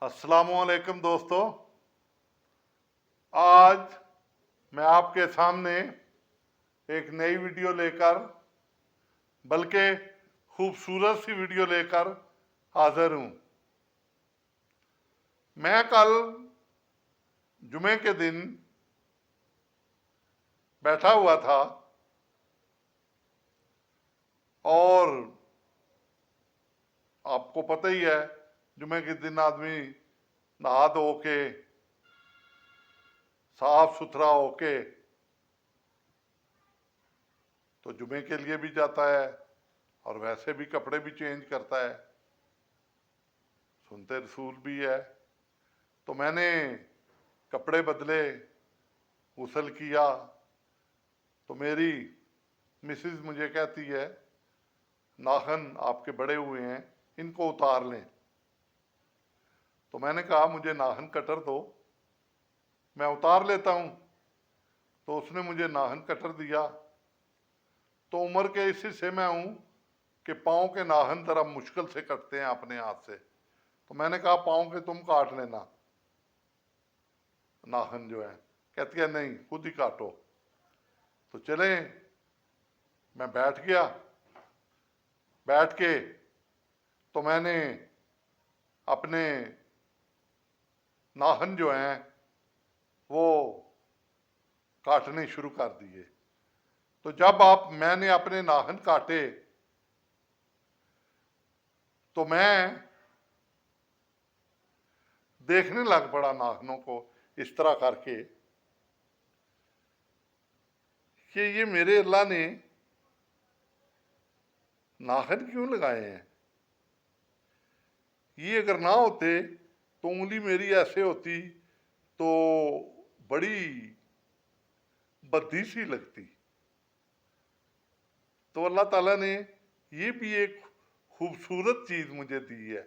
السلام علیکم دوستو، آج میں آپ کے سامنے ایک نئی ویڈیو لے کر بلکہ خوبصورت سی ویڈیو لے کر حاضر ہوں۔ میں کل جمعے کے دن بیٹھا ہوا تھا اور آپ کو پتہ ہی ہے جمعے کے دن آدمی نہا دھو کے صاف ستھرا ہو کے تو جمعے کے لیے بھی جاتا ہے اور ویسے بھی کپڑے بھی چینج کرتا ہے، سنتے رسول بھی ہے۔ تو میں نے کپڑے بدلے، غسل کیا تو میری مسز مجھے کہتی ہے ناخن آپ کے بڑے ہوئے ہیں، ان کو اتار لیں۔ تو میں نے کہا مجھے ناخن کٹر دو، میں اتار لیتا ہوں۔ تو اس نے مجھے ناخن کٹر دیا۔ تو عمر کے اس حصے میں ہوں کہ پاؤں کے ناخن ذرا مشکل سے کٹتے ہیں اپنے ہاتھ سے۔ تو میں نے کہا پاؤں کے تم کاٹ لینا ناخن جو ہے۔ کہتی ہے نہیں، خود ہی کاٹو۔ تو چلیں، میں بیٹھ گیا۔ بیٹھ کے تو میں نے اپنے ناخن جو ہیں وہ کاٹنے شروع کر دیے۔ تو جب میں نے اپنے ناخن کاٹے تو میں دیکھنے لگ پڑا ناخنوں کو اس طرح کر کے کہ یہ میرے اللہ نے ناخن کیوں لگائے ہیں؟ یہ اگر نہ ہوتے تو انگلی میری ایسے ہوتی تو بڑی بدی سی لگتی۔ تو اللہ تعالیٰ نے یہ بھی ایک خوبصورت چیز مجھے دی ہے۔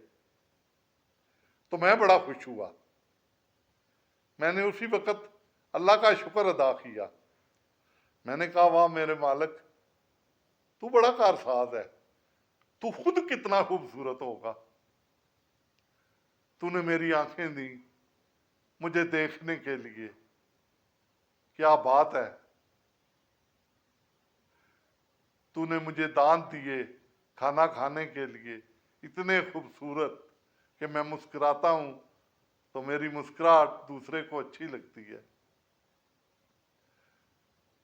تو میں بڑا خوش ہوا۔ میں نے اسی وقت اللہ کا شکر ادا کیا۔ میں نے کہا واہ میرے مالک، تو بڑا کارساز ہے، تو خود کتنا خوبصورت ہوگا۔ تو نے میری آنکھیں دی مجھے دیکھنے کے لیے، کیا بات ہے۔ تو نے مجھے دانت دیے کھانا کھانے کے لیے، اتنے خوبصورت کہ میں مسکراتا ہوں تو میری مسکراہٹ دوسرے کو اچھی لگتی ہے۔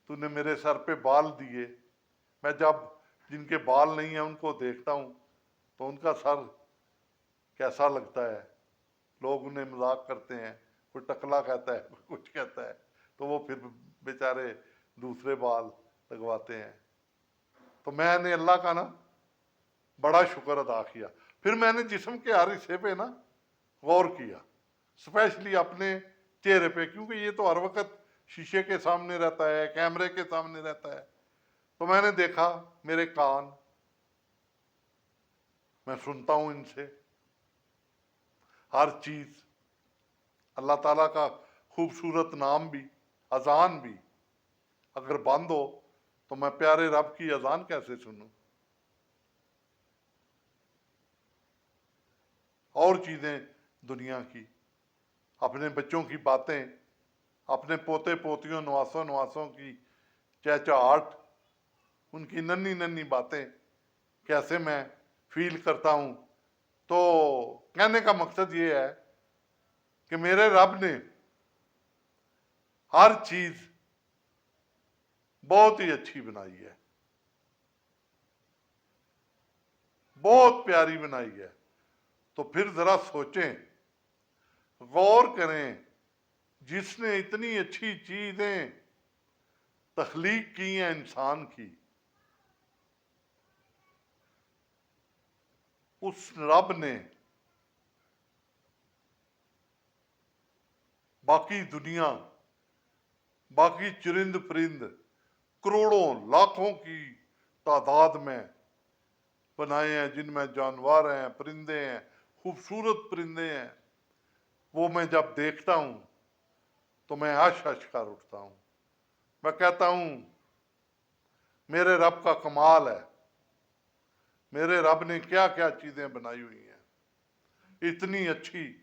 تو نے میرے سر پہ بال دیے، میں جب جن کے بال نہیں ہیں ان کو دیکھتا ہوں تو ان کا سر کیسا لگتا ہے۔ لوگ انہیں مذاق کرتے ہیں، کوئی ٹکلا کہتا ہے، کوئی کچھ کہتا ہے، تو وہ پھر بیچارے دوسرے بال لگواتے ہیں۔ تو میں نے اللہ کا بڑا شکر ادا کیا۔ پھر میں نے جسم کے ہر حصے پہ غور کیا، اسپیشلی اپنے چہرے پہ، کیونکہ یہ تو ہر وقت شیشے کے سامنے رہتا ہے، کیمرے کے سامنے رہتا ہے۔ تو میں نے دیکھا میرے کان، میں سنتا ہوں ان سے ہر چیز۔ اللہ تعالیٰ کا خوبصورت نام بھی، اذان بھی اگر بند ہو تو میں پیارے رب کی اذان کیسے سنوں؟ اور چیزیں دنیا کی، اپنے بچوں کی باتیں، اپنے پوتے پوتیوں نواسوں کی چہچہاٹ، ان کی ننھی ننھی باتیں کیسے میں فیل کرتا ہوں۔ تو کہنے کا مقصد یہ ہے کہ میرے رب نے ہر چیز بہت ہی اچھی بنائی ہے، بہت پیاری بنائی ہے۔ تو پھر ذرا سوچیں، غور کریں، جس نے اتنی اچھی چیزیں تخلیق کی ہیں انسان کی، اس رب نے باقی دنیا، باقی چرند پرند کروڑوں لاکھوں کی تعداد میں بنائے ہیں، جن میں جانور ہیں، پرندے ہیں، خوبصورت پرندے ہیں۔ وہ میں جب دیکھتا ہوں تو میں ہش ہش کر اٹھتا ہوں۔ میں کہتا ہوں میرے رب کا کمال ہے، میرے رب نے کیا کیا چیزیں بنائی ہوئی ہیں، اتنی اچھی،